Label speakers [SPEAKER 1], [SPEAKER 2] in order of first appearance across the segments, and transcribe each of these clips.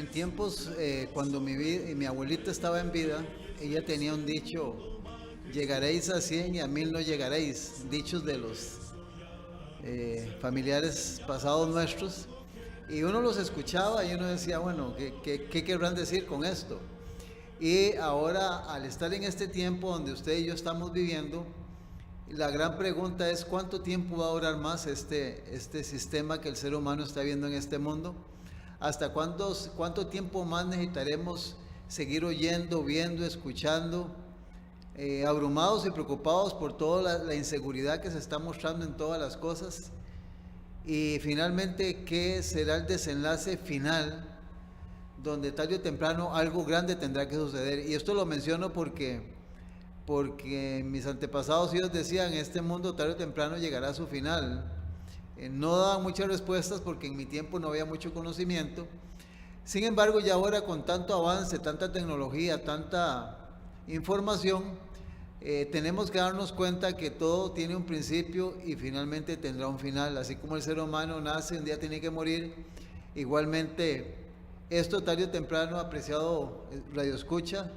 [SPEAKER 1] En tiempos, cuando mi abuelita estaba en vida, ella tenía un dicho: llegaréis a 100 y a 1000 no llegaréis, dichos de los familiares pasados nuestros, y uno los escuchaba y uno decía, bueno, ¿qué querrán decir con esto? Y ahora, al estar en este tiempo donde usted y yo estamos viviendo, la gran pregunta es: ¿cuánto tiempo va a durar más este sistema que el ser humano está viendo en este mundo? ¿Hasta cuánto tiempo más necesitaremos seguir oyendo, viendo, escuchando, abrumados y preocupados por toda la inseguridad que se está mostrando en todas las cosas? Y finalmente, ¿qué será el desenlace final, donde tarde o temprano algo grande tendrá que suceder? Y esto lo menciono porque mis antepasados, ellos decían: este mundo tarde o temprano llegará a su final. No daban muchas respuestas porque en mi tiempo no había mucho conocimiento. Sin embargo, ya ahora, con tanto avance, tanta tecnología, tanta información, tenemos que darnos cuenta que todo tiene un principio y finalmente tendrá un final. Así como el ser humano nace, un día tiene que morir, igualmente esto tarde o temprano, apreciado radioescucha,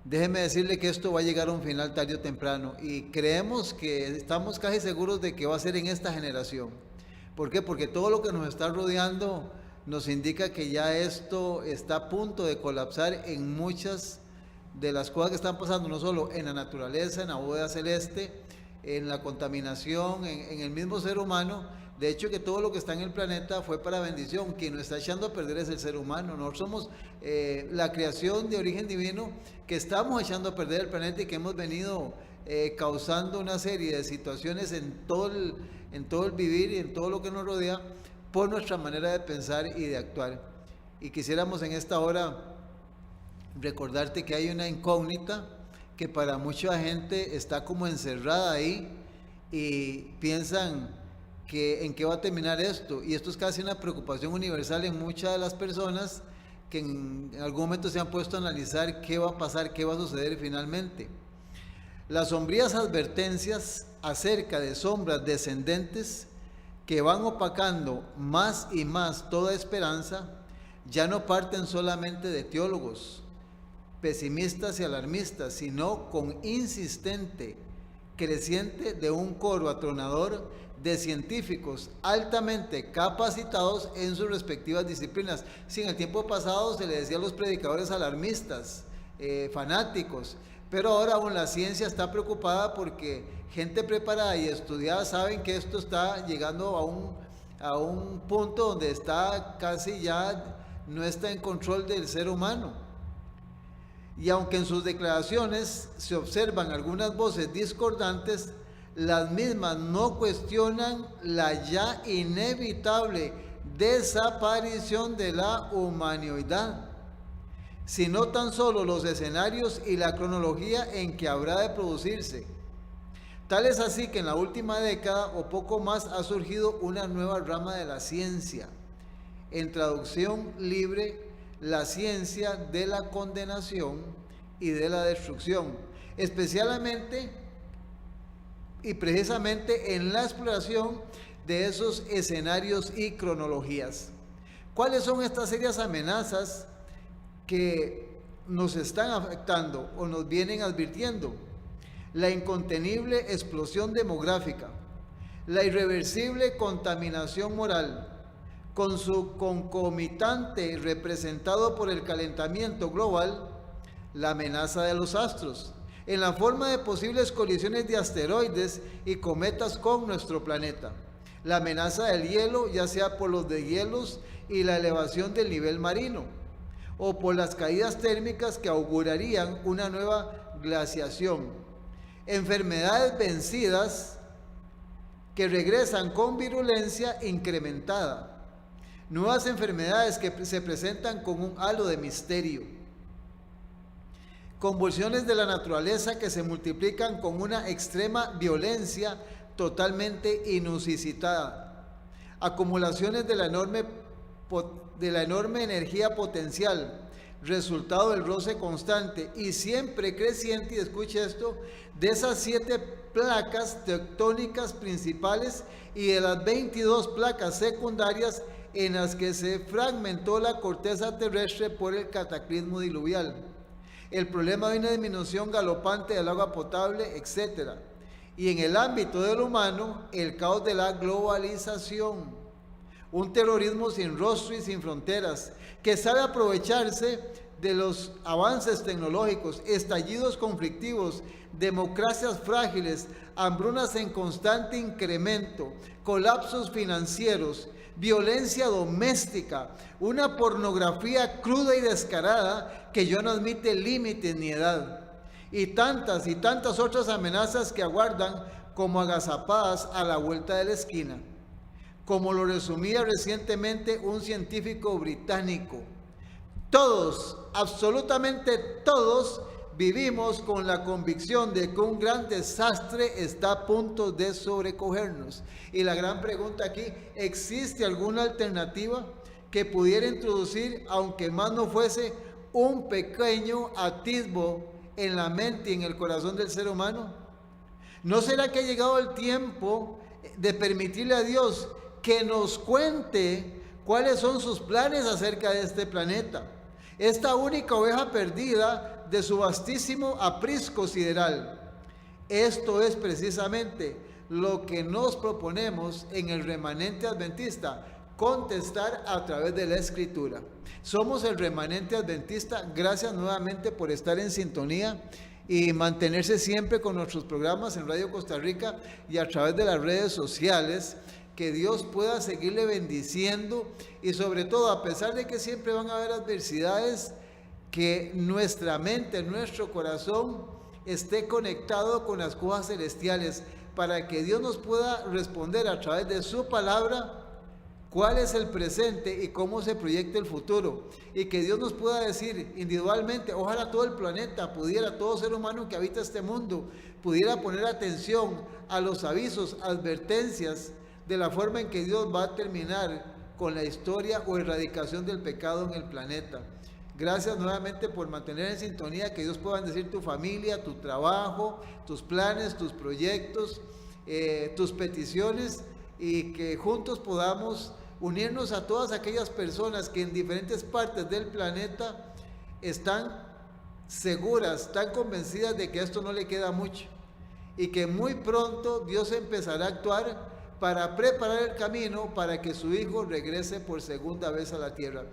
[SPEAKER 1] déjeme decirle que esto va a llegar a un final tarde o temprano, y creemos que estamos casi seguros de que va a ser en esta generación. ¿Por qué? Porque todo lo que nos está rodeando nos indica que ya esto está a punto de colapsar en muchas de las cosas que están pasando, no solo en la naturaleza, en la bóveda celeste, en la contaminación, en el mismo ser humano. De hecho, que todo lo que está en el planeta fue para bendición. Quien nos está echando a perder es el ser humano. Nosotros somos la creación de origen divino, que estamos echando a perder el planeta y que hemos venido causando una serie de situaciones en todo el vivir y en todo lo que nos rodea, por nuestra manera de pensar y de actuar. Y quisiéramos en esta hora recordarte que hay una incógnita que para mucha gente está como encerrada ahí, y piensan que en qué va a terminar esto. Y esto es casi una preocupación universal en muchas de las personas que en algún momento se han puesto a analizar qué va a pasar, qué va a suceder finalmente. Las sombrías advertencias acerca de sombras descendentes que van opacando más y más toda esperanza ya no parten solamente de teólogos pesimistas y alarmistas, sino con insistente creciente de un coro atronador de científicos altamente capacitados en sus respectivas disciplinas. Si en el tiempo pasado se le decía a los predicadores alarmistas, fanáticos, pero ahora aún la ciencia está preocupada porque gente preparada y estudiada saben que esto está llegando a un punto donde está casi ya no está en control del ser humano. Y aunque en sus declaraciones se observan algunas voces discordantes, las mismas no cuestionan la ya inevitable desaparición de la humanidad, sino tan solo los escenarios y la cronología en que habrá de producirse. Tal es así que en la última década o poco más ha surgido una nueva rama de la ciencia, en traducción libre: la ciencia de la condenación y de la destrucción, especialmente y precisamente en la exploración de esos escenarios y cronologías. ¿Cuáles son estas serias amenazas que nos están afectando o nos vienen advirtiendo? La incontenible explosión demográfica, la irreversible contaminación moral, con su concomitante representado por el calentamiento global, la amenaza de los astros, en la forma de posibles colisiones de asteroides y cometas con nuestro planeta, la amenaza del hielo, ya sea por los deshielos y la elevación del nivel marino, o por las caídas térmicas que augurarían una nueva glaciación, enfermedades vencidas que regresan con virulencia incrementada, nuevas enfermedades que se presentan con un halo de misterio, convulsiones de la naturaleza que se multiplican con una extrema violencia totalmente inusitada, acumulaciones de la enorme energía potencial, resultado del roce constante y siempre creciente, y escuche esto, de esas 7 placas tectónicas principales y de las 22 placas secundarias en las que se fragmentó la corteza terrestre por el cataclismo diluvial. El problema de una disminución galopante del agua potable, etc. Y en el ámbito de lo humano, el caos de la globalización. Un terrorismo sin rostro y sin fronteras, que sabe aprovecharse de los avances tecnológicos, estallidos conflictivos, democracias frágiles, hambrunas en constante incremento, colapsos financieros, violencia doméstica, una pornografía cruda y descarada que ya no admite límites ni edad, y tantas otras amenazas que aguardan como agazapadas a la vuelta de la esquina. Como lo resumía recientemente un científico británico, todos, absolutamente todos, vivimos con la convicción de que un gran desastre está a punto de sobrecogernos. Y la gran pregunta aquí, ¿existe alguna alternativa que pudiera introducir, aunque más no fuese, un pequeño atisbo en la mente y en el corazón del ser humano? ¿No será que ha llegado el tiempo de permitirle a Dios que nos cuente cuáles son sus planes acerca de este planeta? Esta única oveja perdida de su vastísimo aprisco sideral. Esto es precisamente lo que nos proponemos en el remanente adventista, contestar a través de la Escritura. Somos el remanente adventista. Gracias nuevamente por estar en sintonía y mantenerse siempre con nuestros programas en Radio Costa Rica y a través de las redes sociales. Que Dios pueda seguirle bendiciendo y sobre todo, a pesar de que siempre van a haber adversidades, que nuestra mente, nuestro corazón esté conectado con las cosas celestiales, para que Dios nos pueda responder a través de su palabra cuál es el presente y cómo se proyecta el futuro, y que Dios nos pueda decir individualmente, ojalá todo el planeta pudiera, todo ser humano que habita este mundo pudiera poner atención a los avisos, advertencias de la forma en que Dios va a terminar con la historia o erradicación del pecado en el planeta. Gracias nuevamente por mantener en sintonía, que Dios pueda bendecir tu familia, tu trabajo, tus planes, tus proyectos, tus peticiones, y que juntos podamos unirnos a todas aquellas personas que en diferentes partes del planeta están seguras, están convencidas de que esto no le queda mucho y que muy pronto Dios empezará a actuar para preparar el camino para que su Hijo regrese por segunda vez a la tierra.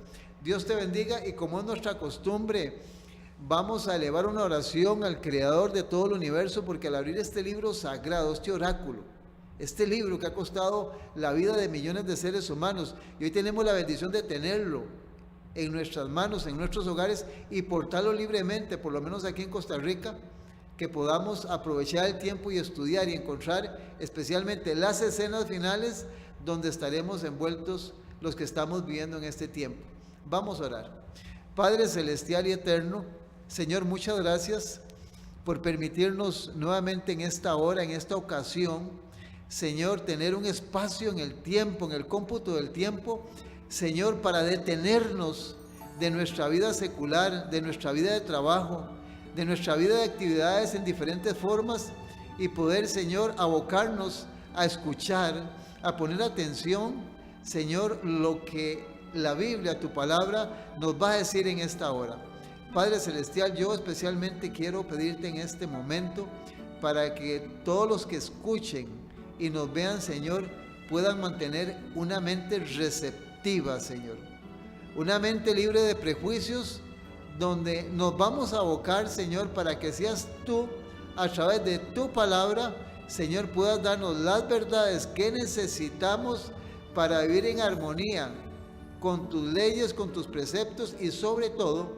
[SPEAKER 1] Dios te bendiga, y como es nuestra costumbre, vamos a elevar una oración al Creador de todo el universo, porque al abrir este libro sagrado, este oráculo, este libro que ha costado la vida de millones de seres humanos, y hoy tenemos la bendición de tenerlo en nuestras manos, en nuestros hogares, y portarlo libremente, por lo menos aquí en Costa Rica, que podamos aprovechar el tiempo y estudiar y encontrar especialmente las escenas finales donde estaremos envueltos los que estamos viviendo en este tiempo. Vamos a orar. Padre celestial y eterno, Señor, muchas gracias por permitirnos nuevamente en esta hora, en esta ocasión, Señor, tener un espacio en el tiempo, en el cómputo del tiempo, Señor, para detenernos de nuestra vida secular, de nuestra vida de trabajo, de nuestra vida de actividades en diferentes formas, y poder, Señor, abocarnos a escuchar, a poner atención, Señor, lo que la Biblia, tu palabra, nos va a decir en esta hora. Padre celestial, yo especialmente quiero pedirte en este momento para que todos los que escuchen y nos vean, Señor, puedan mantener una mente receptiva, Señor, una mente libre de prejuicios, donde nos vamos a abocar, Señor, para que seas tú, a través de tu palabra, Señor, puedas darnos las verdades que necesitamos para vivir en armonía con tus leyes, con tus preceptos, y sobre todo,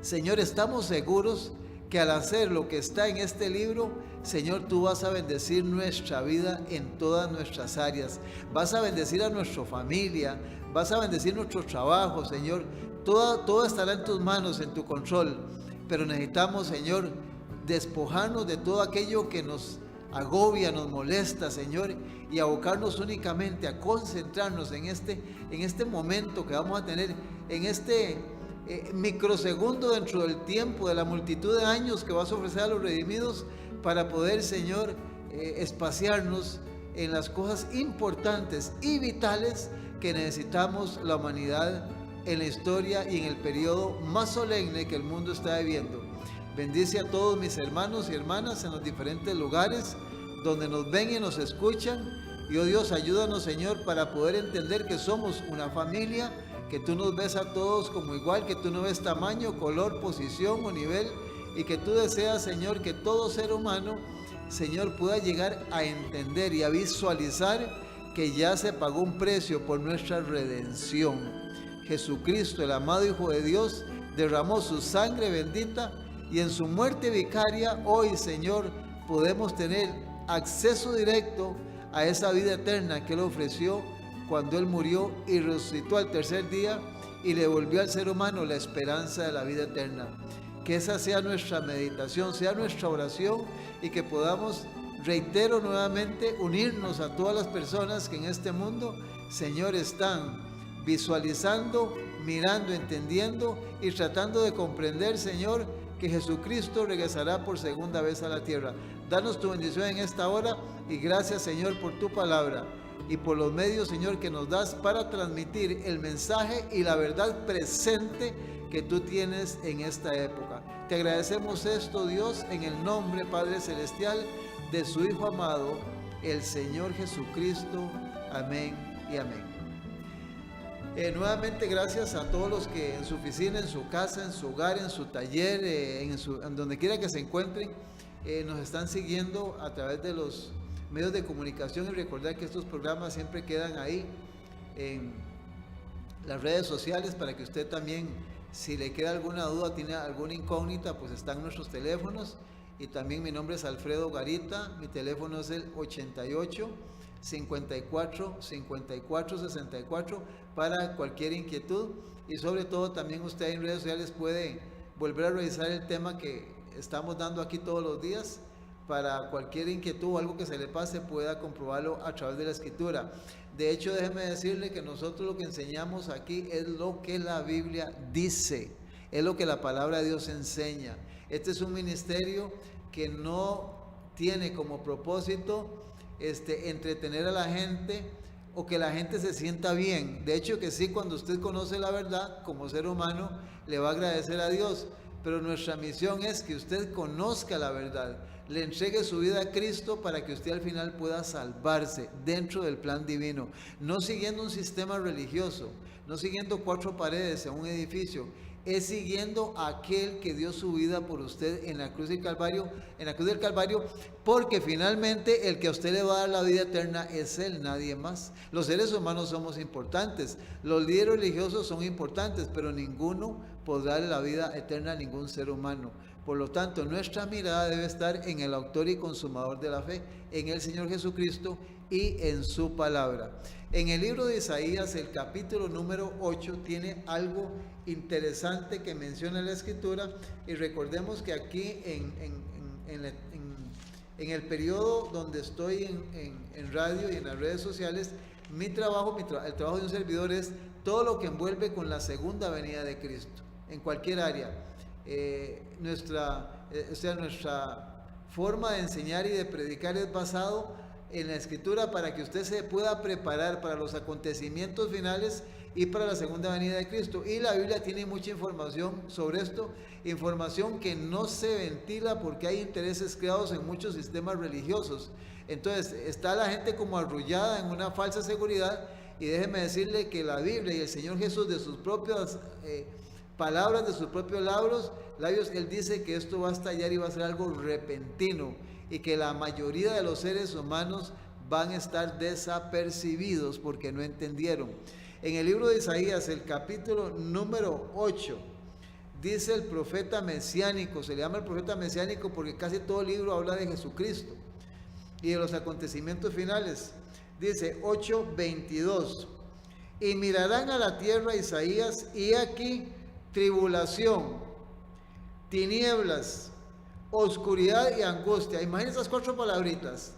[SPEAKER 1] Señor, estamos seguros que al hacer lo que está en este libro, Señor, tú vas a bendecir nuestra vida en todas nuestras áreas. Vas a bendecir a nuestra familia, vas a bendecir nuestro trabajo, Señor. Todo estará en tus manos, en tu control, pero necesitamos, Señor, despojarnos de todo aquello que nos agobia, nos molesta, Señor, y abocarnos únicamente a concentrarnos en este momento que vamos a tener, en este microsegundo dentro del tiempo, de la multitud de años que vas a ofrecer a los redimidos, para poder, Señor, espaciarnos en las cosas importantes y vitales que necesitamos la humanidad en la historia y en el periodo más solemne que el mundo está viviendo. Bendice a todos mis hermanos y hermanas en los diferentes lugares donde nos ven y nos escuchan. Y oh Dios, ayúdanos, Señor, para poder entender que somos una familia, que tú nos ves a todos como igual, que tú no ves tamaño, color, posición o nivel, y que tú deseas, Señor, que todo ser humano, Señor, pueda llegar a entender y a visualizar que ya se pagó un precio por nuestra redención. Jesucristo, el amado Hijo de Dios, derramó su sangre bendita y en su muerte vicaria hoy, Señor, podemos tener acceso directo a esa vida eterna que Él ofreció cuando Él murió y resucitó al tercer día y le devolvió al ser humano la esperanza de la vida eterna. Que esa sea nuestra meditación, sea nuestra oración, y que podamos, reitero nuevamente, unirnos a todas las personas que en este mundo, Señor, están visualizando, mirando, entendiendo y tratando de comprender, Señor, que Jesucristo regresará por segunda vez a la tierra. Danos tu bendición en esta hora y gracias, Señor, por tu palabra y por los medios, Señor, que nos das para transmitir el mensaje y la verdad presente que tú tienes en esta época. Te agradecemos esto, Dios, en el nombre, Padre Celestial, de su Hijo amado, el Señor Jesucristo. Amén y amén. Nuevamente gracias a todos los que en su oficina, en su casa, en su hogar, en su taller, en donde quiera que se encuentren, nos están siguiendo a través de los medios de comunicación, y recordar que estos programas siempre quedan ahí en las redes sociales para que usted también, si le queda alguna duda, tiene alguna incógnita, pues están nuestros teléfonos. Y también mi nombre es Alfredo Garita, mi teléfono es el 88 54 54 64 para cualquier inquietud, y sobre todo también usted en redes sociales puede volver a revisar el tema que estamos dando aquí todos los días. Para cualquier inquietud o algo que se le pase, pueda comprobarlo a través de la Escritura. De hecho, déjeme decirle que nosotros lo que enseñamos aquí es lo que la Biblia dice, es lo que la palabra de Dios enseña. Este es un ministerio que no tiene como propósito entretener a la gente o que la gente se sienta bien. De hecho que sí, cuando usted conoce la verdad como ser humano, le va a agradecer a Dios. Pero nuestra misión es que usted conozca la verdad, le entregue su vida a Cristo para que usted al final pueda salvarse dentro del plan divino, no siguiendo un sistema religioso, no siguiendo cuatro paredes en un edificio, es siguiendo a aquel que dio su vida por usted en la cruz del Calvario, porque finalmente el que a usted le va a dar la vida eterna es Él, nadie más. Los seres humanos somos importantes, los líderes religiosos son importantes, pero ninguno podrá darle la vida eterna a ningún ser humano. Por lo tanto, nuestra mirada debe estar en el autor y consumador de la fe, en el Señor Jesucristo y en su palabra. En el libro de Isaías, el capítulo número 8, tiene algo interesante que menciona la Escritura, y recordemos que aquí en el periodo donde estoy en radio y en las redes sociales, el trabajo de un servidor es todo lo que envuelve con la segunda venida de Cristo, en cualquier área. Nuestra forma de enseñar y de predicar es basado en la Escritura para que usted se pueda preparar para los acontecimientos finales y para la segunda venida de Cristo. Y la Biblia tiene mucha información sobre esto, información que no se ventila porque hay intereses creados en muchos sistemas religiosos. Entonces está la gente como arrullada en una falsa seguridad, y déjeme decirle que la Biblia y el Señor Jesús, de sus propias palabras, de sus propios labios, Él dice que esto va a estallar y va a ser algo repentino, y que la mayoría de los seres humanos van a estar desapercibidos porque no entendieron. En el libro de Isaías, el capítulo número 8, dice el profeta mesiánico, se le llama el profeta mesiánico porque casi todo el libro habla de Jesucristo y de los acontecimientos finales. Dice 8:22, y mirarán a la tierra, Isaías, y aquí tribulación, tinieblas, oscuridad y angustia. Imagínense esas cuatro palabritas.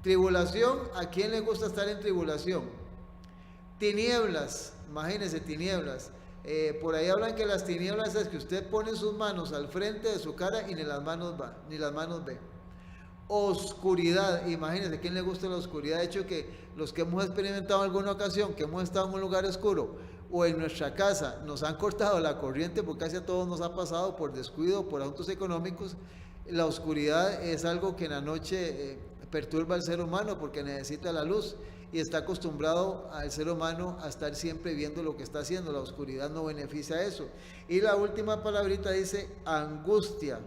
[SPEAKER 1] Tribulación, ¿a quién le gusta estar en tribulación? Tinieblas, imagínense tinieblas. Por ahí hablan que las tinieblas es que usted pone sus manos al frente de su cara y ni las manos ve. oscuridad. Imagínense, ¿quién le gusta la oscuridad? De hecho, que los que hemos experimentado en alguna ocasión, que hemos estado en un lugar oscuro o en nuestra casa, nos han cortado la corriente, porque casi a todos nos ha pasado por descuido, por asuntos económicos. La oscuridad es algo que en la noche perturba al ser humano porque necesita la luz y está acostumbrado al ser humano a estar siempre viendo lo que está haciendo. La oscuridad no beneficia eso. Y la última palabrita dice angustia.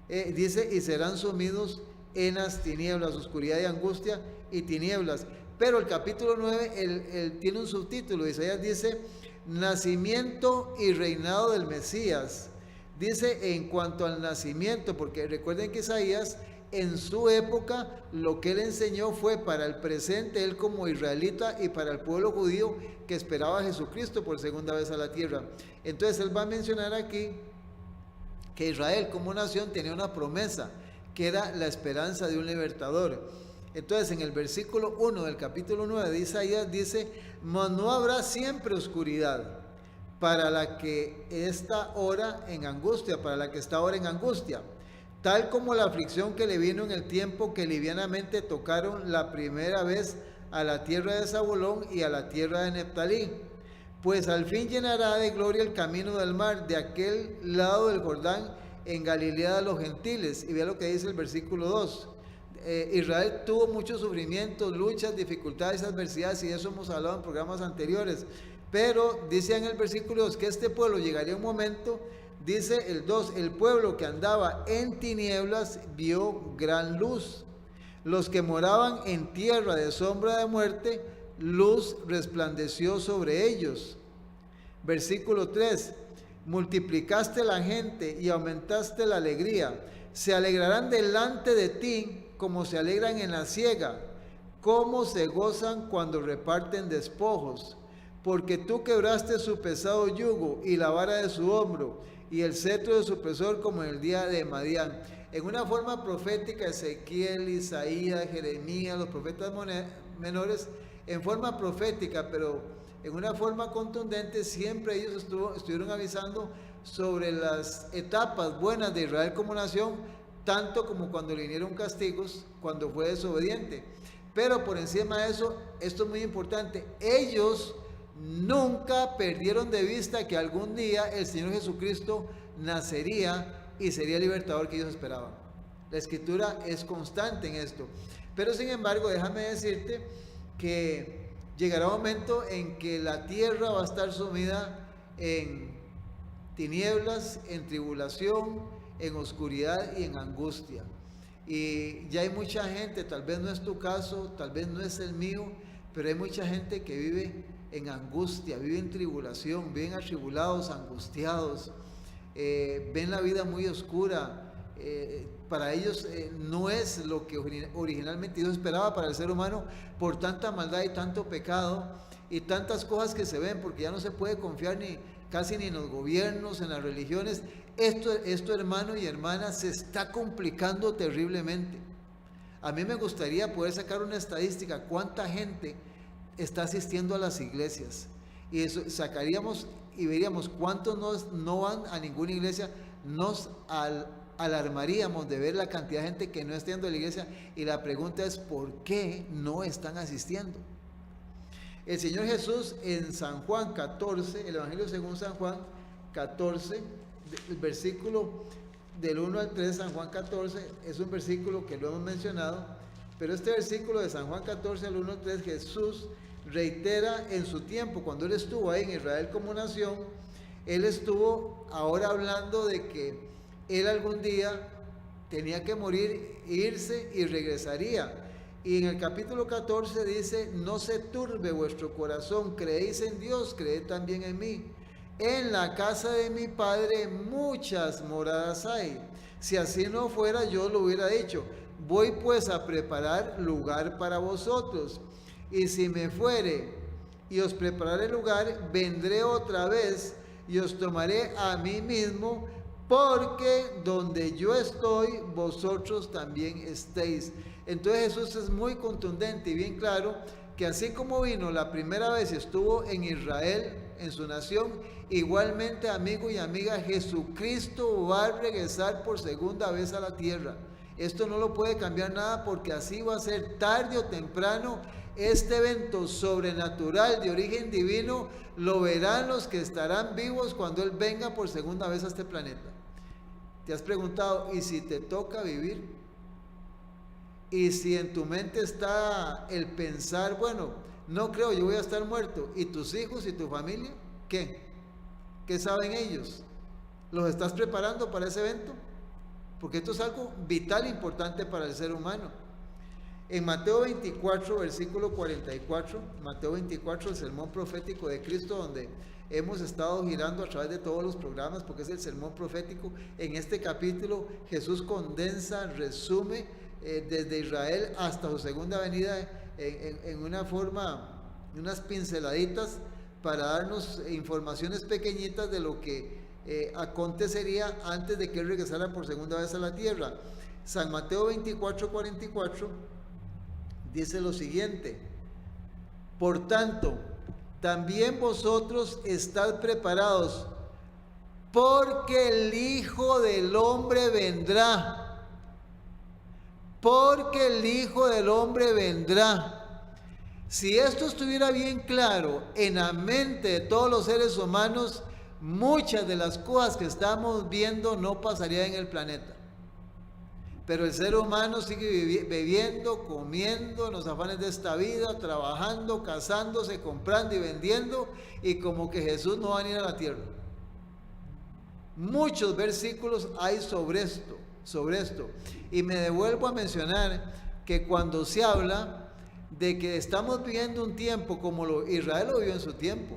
[SPEAKER 1] Dice, y serán sumidos en las tinieblas, oscuridad y angustia y tinieblas. Pero el capítulo 9 él tiene un subtítulo. Isaías dice, nacimiento y reinado del Mesías. Dice en cuanto al nacimiento, porque recuerden que Isaías en su época lo que él enseñó fue para el presente, él como israelita, y para el pueblo judío que esperaba a Jesucristo por segunda vez a la tierra. Entonces él va a mencionar aquí que Israel como nación tenía una promesa, que era la esperanza de un libertador. Entonces en el versículo 1 del capítulo 9 de Isaías dice, mas no habrá siempre oscuridad para la que está ahora en angustia, para la que está ahora en angustia, tal como la aflicción que le vino en el tiempo que livianamente tocaron la primera vez a la tierra de Zabulón y a la tierra de Neftalí. Pues al fin llenará de gloria el camino del mar, de aquel lado del Jordán, en Galilea de los gentiles. Y vea lo que dice el versículo 2. Israel tuvo muchos sufrimientos, luchas, dificultades, adversidades, y de eso hemos hablado en programas anteriores. Pero dice en el versículo 2 que este pueblo llegaría un momento, dice el 2, el pueblo que andaba en tinieblas vio gran luz. Los que moraban en tierra de sombra de muerte, luz resplandeció sobre ellos. Versículo 3, multiplicaste la gente y aumentaste la alegría. Se alegrarán delante de ti como se alegran en la siega, como se gozan cuando reparten despojos. Porque tú quebraste su pesado yugo y la vara de su hombro y el cetro de su opresor como en el día de Madián. En una forma profética, Ezequiel, Isaías, Jeremías, los profetas menores, en forma profética, pero en una forma contundente, siempre ellos estuvieron avisando sobre las etapas buenas de Israel como nación, tanto como cuando le vinieron castigos, cuando fue desobediente. Pero por encima de eso, esto es muy importante, ellos nunca perdieron de vista que algún día el Señor Jesucristo nacería y sería el libertador que ellos esperaban. La escritura es constante en esto. Pero sin embargo, déjame decirte que llegará un momento en que la tierra va a estar sumida en tinieblas, en tribulación, en oscuridad y en angustia. Y ya hay mucha gente, tal vez no es tu caso, tal vez no es el mío, pero hay mucha gente que vive en angustia, vive en tribulación, viven atribulados, angustiados, ven la vida muy oscura. Para ellos no es lo que originalmente Dios esperaba para el ser humano, por tanta maldad y tanto pecado y tantas cosas que se ven, porque ya no se puede confiar casi ni en los gobiernos, en las religiones. Esto, hermano y hermana, se está complicando terriblemente. A mí me gustaría poder sacar una estadística, cuánta gente está asistiendo a las iglesias, y eso sacaríamos y veríamos cuántos no van a ninguna iglesia. Nos alarmaríamos de ver la cantidad de gente que no está yendo a la iglesia, y la pregunta es ¿por qué no están asistiendo? El Señor Jesús en San Juan 14, el Evangelio según San Juan 14, el versículo del 1 al 3, San Juan 14, es un versículo que lo hemos mencionado, pero este versículo de San Juan 14 al 1 al 3, Jesús reitera en su tiempo, cuando él estuvo ahí en Israel como nación, él estuvo ahora hablando de que él algún día tenía que morir, irse y regresaría. Y en el capítulo 14 dice, no se turbe vuestro corazón, creéis en Dios, creed también en mí. En la casa de mi Padre muchas moradas hay. Si así no fuera, yo lo hubiera dicho. Voy pues a preparar lugar para vosotros. Y si me fuere y os prepararé lugar, vendré otra vez y os tomaré a mí mismo, porque donde yo estoy, vosotros también estéis. Entonces Jesús es muy contundente y bien claro que así como vino la primera vez y estuvo en Israel, en su nación, igualmente, amigo y amiga, Jesucristo va a regresar por segunda vez a la tierra. Esto no lo puede cambiar nada porque así va a ser tarde o temprano. Este evento sobrenatural de origen divino lo verán los que estarán vivos cuando Él venga por segunda vez a este planeta. ¿Te has preguntado, y si te toca vivir? Y si en tu mente está el pensar, bueno, no creo, yo voy a estar muerto, ¿y tus hijos y tu familia? ¿Qué? ¿Qué saben ellos? ¿Los estás preparando para ese evento? Porque esto es algo vital e importante para el ser humano. En Mateo 24, versículo 44, Mateo 24, el sermón profético de Cristo, donde hemos estado girando a través de todos los programas, porque es el sermón profético. En este capítulo Jesús condensa, resume desde Israel hasta su segunda venida en una forma, unas pinceladitas para darnos informaciones pequeñitas de lo que acontecería antes de que Él regresara por segunda vez a la tierra. San Mateo 24, 44 dice lo siguiente: por tanto, también vosotros estad preparados, porque el Hijo del Hombre vendrá. Porque el Hijo del Hombre vendrá. Si esto estuviera bien claro en la mente de todos los seres humanos, muchas de las cosas que estamos viendo no pasarían en el planeta. Pero el ser humano sigue bebiendo, comiendo, en los afanes de esta vida, trabajando, casándose, comprando y vendiendo, y como que Jesús no va a venir a la tierra. Muchos versículos hay sobre esto. Y me devuelvo a mencionar que cuando se habla de que estamos viviendo un tiempo como Israel lo vivió en su tiempo.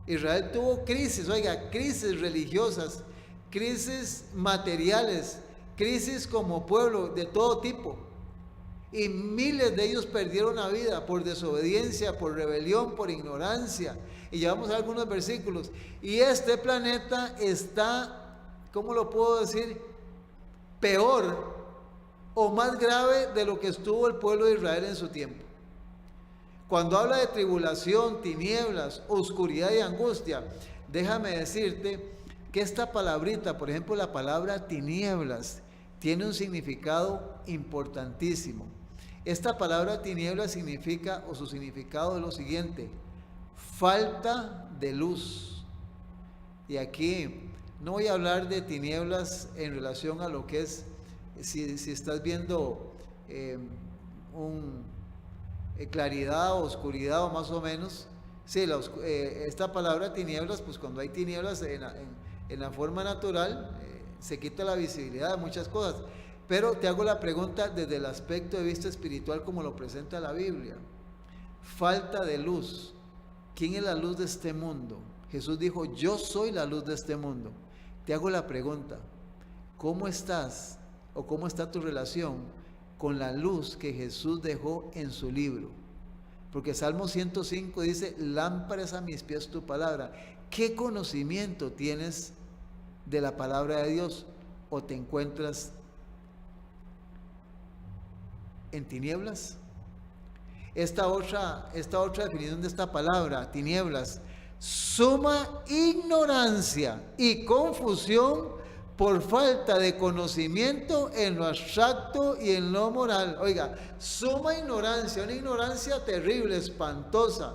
[SPEAKER 1] Israel tuvo crisis, crisis religiosas, crisis materiales, crisis como pueblo de todo tipo. Y miles de ellos perdieron la vida por desobediencia, por rebelión, por ignorancia. Y llevamos algunos versículos. Y este planeta está, ¿cómo lo puedo decir?, peor o más grave de lo que estuvo el pueblo de Israel en su tiempo. Cuando habla de tribulación, tinieblas, oscuridad y angustia, déjame decirte que esta palabrita, por ejemplo, la palabra tinieblas, tiene un significado importantísimo. Esta palabra tinieblas significa, o su significado es lo siguiente: falta de luz. Y aquí no voy a hablar de tinieblas en relación a lo que es, si estás viendo claridad o oscuridad o más o menos. Sí, esta palabra tinieblas, pues cuando hay tinieblas en la forma natural, se quita la visibilidad de muchas cosas. Pero te hago la pregunta desde el aspecto de vista espiritual como lo presenta la Biblia. Falta de luz. ¿Quién es la luz de este mundo? Jesús dijo, yo soy la luz de este mundo. Te hago la pregunta, ¿cómo estás o cómo está tu relación con la luz que Jesús dejó en su libro? Porque Salmo 105 dice, lámpara es a mis pies tu palabra. ¿Qué conocimiento tienes de la palabra de Dios? ¿O te encuentras en tinieblas? Esta otra definición de esta palabra, tinieblas: suma ignorancia y confusión por falta de conocimiento en lo abstracto y en lo moral. Oiga, suma ignorancia, una ignorancia terrible, espantosa.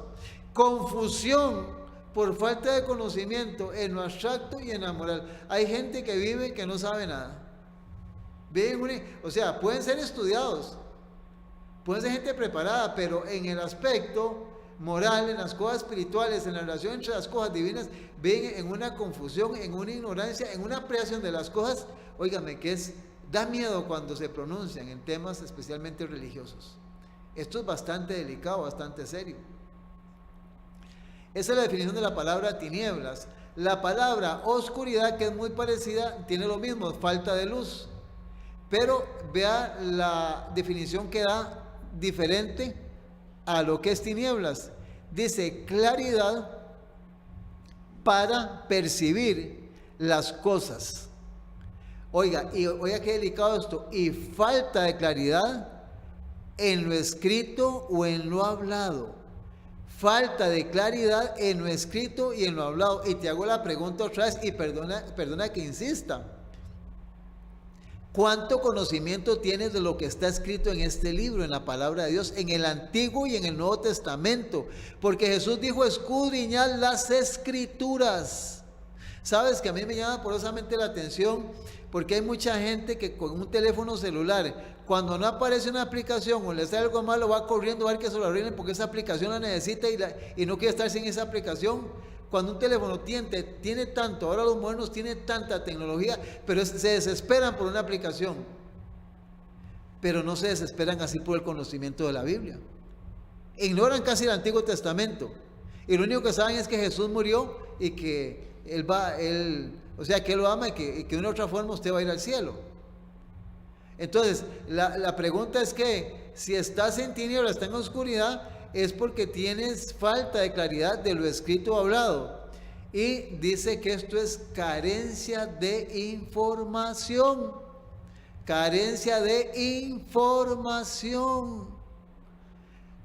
[SPEAKER 1] Confusión por falta de conocimiento en lo abstracto y en lo moral. Hay gente que vive que no sabe nada. Pueden ser estudiados, pueden ser gente preparada, pero en el aspecto moral, en las cosas espirituales, en la relación entre las cosas divinas, ven en una confusión, en una ignorancia, en una apreciación de las cosas, óigame, da miedo cuando se pronuncian en temas especialmente religiosos. Esto es bastante delicado, bastante serio. Esa es la definición de la palabra tinieblas. La palabra oscuridad, que es muy parecida, tiene lo mismo, falta de luz. Pero vea la definición que da diferente a lo que es tinieblas. Dice claridad para percibir las cosas. Oiga qué delicado esto. Y falta de claridad en lo escrito o en lo hablado. Falta de claridad en lo escrito y en lo hablado. Y te hago la pregunta otra vez, y perdona que insista. ¿Cuánto conocimiento tienes de lo que está escrito en este libro, en la palabra de Dios, en el Antiguo y en el Nuevo Testamento? Porque Jesús dijo, escudriñad las Escrituras. Sabes que a mí me llama poderosamente la atención, porque hay mucha gente que con un teléfono celular, cuando no aparece una aplicación o le sale algo malo, va corriendo a ver que se lo arreglen porque esa aplicación la necesita y no quiere estar sin esa aplicación. Cuando un teléfono tiene tanto, ahora los modernos tienen tanta tecnología, pero se desesperan por una aplicación. Pero no se desesperan así por el conocimiento de la Biblia. Ignoran casi el Antiguo Testamento. Y lo único que saben es que Jesús murió y que que Él lo ama y que de una u otra forma usted va a ir al cielo. Entonces, la pregunta es que si estás en tinieblas, estás en oscuridad, es porque tienes falta de claridad de lo escrito o hablado. Y dice que esto es carencia de información. Carencia de información.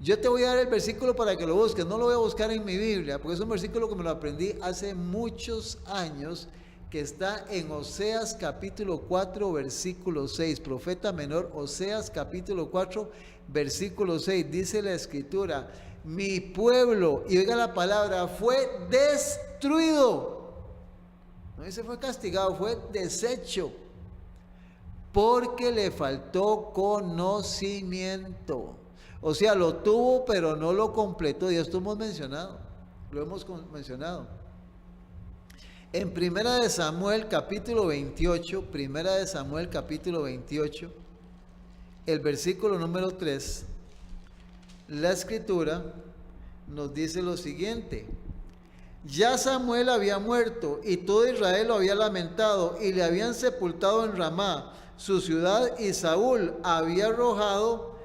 [SPEAKER 1] Yo te voy a dar el versículo para que lo busques. No lo voy a buscar en mi Biblia, porque es un versículo que me lo aprendí hace muchos años, que está en Oseas capítulo 4, versículo 6. Profeta menor, Oseas capítulo 4, versículo 6. Dice la escritura, mi pueblo, y oiga la palabra, fue destruido. No dice fue castigado, fue deshecho, porque le faltó conocimiento. O sea, lo tuvo, pero no lo completó. Y esto lo hemos mencionado. En Primera de Samuel capítulo 28, el versículo número 3, la escritura nos dice lo siguiente: ya Samuel había muerto y todo Israel lo había lamentado y le habían sepultado en Ramá, su ciudad, y Saúl había arrojado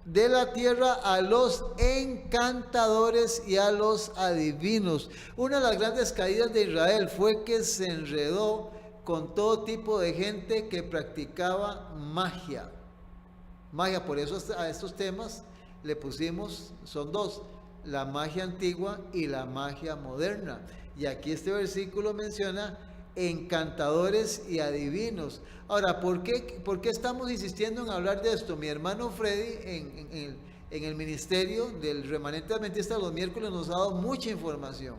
[SPEAKER 1] de la tierra a los encantadores y a los adivinos. Una de las grandes caídas de Israel fue que se enredó con todo tipo de gente que practicaba magia. Por eso a estos temas le pusimos, son dos, la magia antigua y la magia moderna. Y aquí este versículo menciona encantadores y adivinos. Ahora, ¿por qué estamos insistiendo en hablar de esto? Mi hermano Freddy en el ministerio del Remanente Adventista los miércoles nos ha dado mucha información.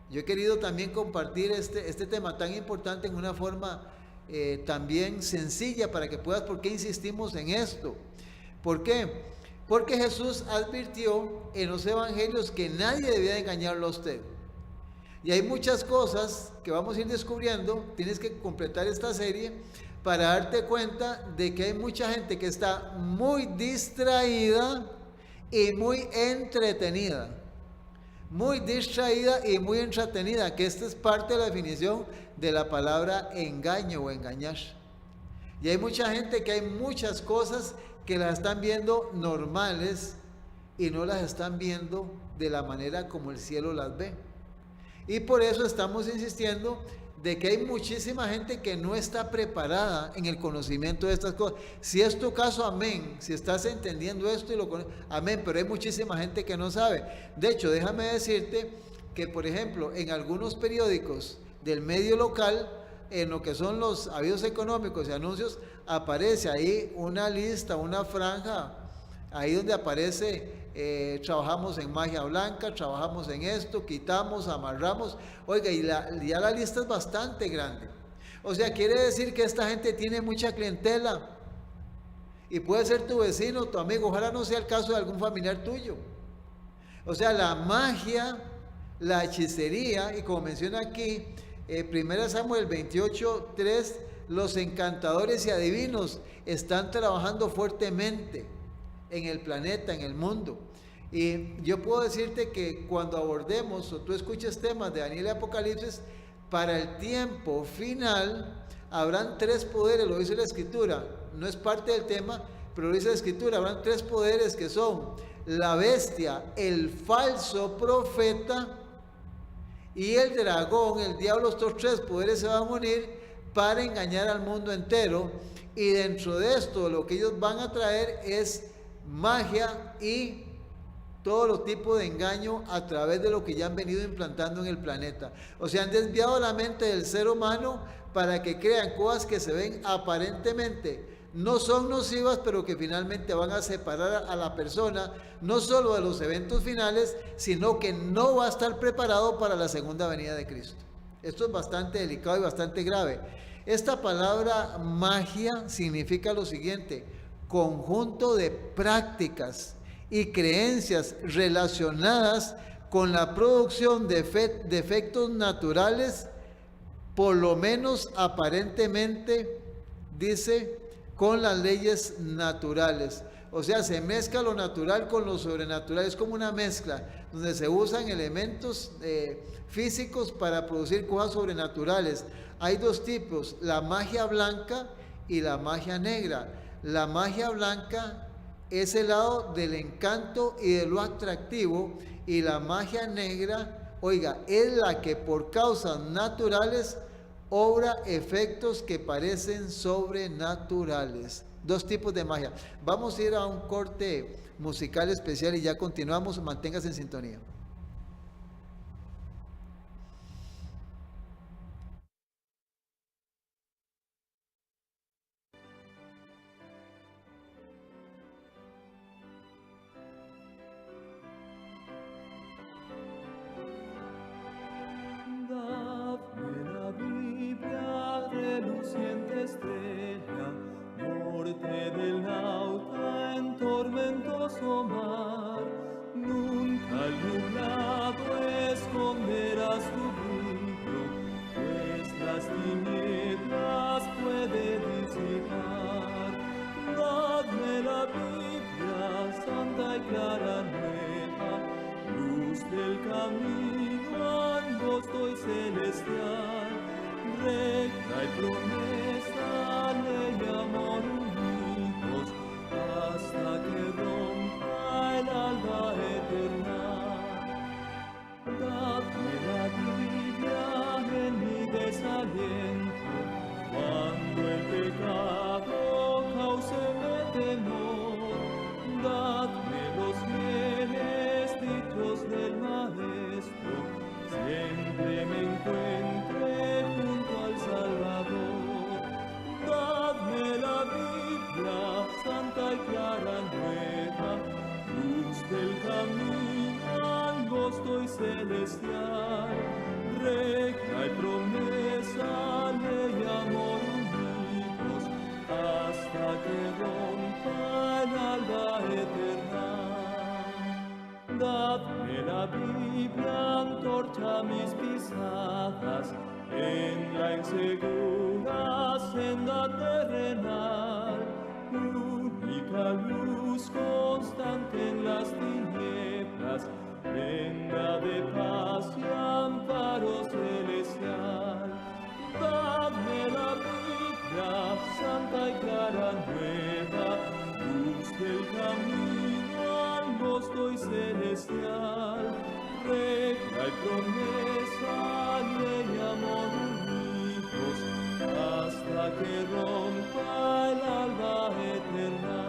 [SPEAKER 1] Yo he querido también compartir este tema tan importante en una forma también sencilla para que puedas, ¿por qué insistimos en esto? ¿Por qué? Porque Jesús advirtió en los evangelios que nadie debía engañarlo a usted. Y hay muchas cosas que vamos a ir descubriendo. Tienes que completar esta serie para darte cuenta de que hay mucha gente que está muy distraída y muy entretenida. Muy distraída y muy entretenida, que esta es parte de la definición de la palabra engaño o engañar. Y hay mucha gente que hay muchas cosas que las están viendo normales y no las están viendo de la manera como el cielo las ve. Y por eso estamos insistiendo de que hay muchísima gente que no está preparada en el conocimiento de estas cosas. Si es tu caso, amén. Si estás entendiendo esto, amén. Pero hay muchísima gente que no sabe. De hecho, déjame decirte que, por ejemplo, en algunos periódicos del medio local, en lo que son los avisos económicos y anuncios, aparece ahí una lista, una franja, ahí donde aparece... trabajamos en magia blanca, trabajamos en esto, quitamos, amarramos. Oiga, y ya la lista es bastante grande. O sea, quiere decir que esta gente tiene mucha clientela. Y puede ser tu vecino, tu amigo, ojalá no sea el caso de algún familiar tuyo. O sea, la magia, la hechicería, y como menciona aquí, 1 Samuel 28, 3, los encantadores y adivinos están trabajando fuertemente en el planeta, en el mundo. Y yo puedo decirte que cuando abordemos o tú escuches temas de Daniel y Apocalipsis, para el tiempo final habrán 3 poderes, lo dice la escritura, no es parte del tema, pero lo dice la escritura, habrán 3 poderes que son la bestia, el falso profeta y el dragón, el diablo. Estos 3 poderes se van a unir para engañar al mundo entero, y dentro de esto lo que ellos van a traer es magia y todo tipo de engaño a través de lo que ya han venido implantando en el planeta. O sea, han desviado la mente del ser humano para que crean cosas que se ven aparentemente no son nocivas, pero que finalmente van a separar a la persona no solo de los eventos finales, sino que no va a estar preparado para la segunda venida de Cristo. Esto es bastante delicado y bastante grave. Esta palabra magia significa lo siguiente: conjunto de prácticas y creencias relacionadas con la producción de efectos naturales, por lo menos aparentemente, dice, con las leyes naturales. O sea, se mezcla lo natural con lo sobrenatural. Es como una mezcla donde se usan elementos físicos para producir cosas sobrenaturales. Hay dos tipos: la magia blanca y la magia negra. La magia blanca es el lado del encanto y de lo atractivo, y la magia negra, oiga, es la que por causas naturales obra efectos que parecen sobrenaturales. Dos tipos de magia. Vamos a ir a un corte musical especial y ya continuamos. Manténgase en sintonía.
[SPEAKER 2] Dadme la Biblia, reluciente estrella, norte del nauta en tormentoso mar. Nunca el nublado esconderás tu brillo, pues las tinieblas puede disipar. Dadme la Biblia, santa y clara nueva, luz del camino angosto y celestial, recta y promesa, ley, amor unidos, hasta que rompa el alba eterna. Dadme la Biblia en mi desaliento, cuando el pecado cáuseme temor. Dadme los bienes dichos del Maestro, siempre me encuentre junto al Salvador. Dadme la Biblia, santa y clara nueva, luz del camino angosto y celestial, recta y promesa, ley, amor unidos, hasta que rompa el alba eterna. Dadme la Biblia, antorcha mis pisadas en la insegura senda terrenal, única luz constante en las tinieblas, prenda de paz y amparo celestial. Dadme la Biblia, santa y clara nueva, luz del camino angosto y celestial, recta y promesa, ley, amor unidos, hasta que rompa el alba eterna.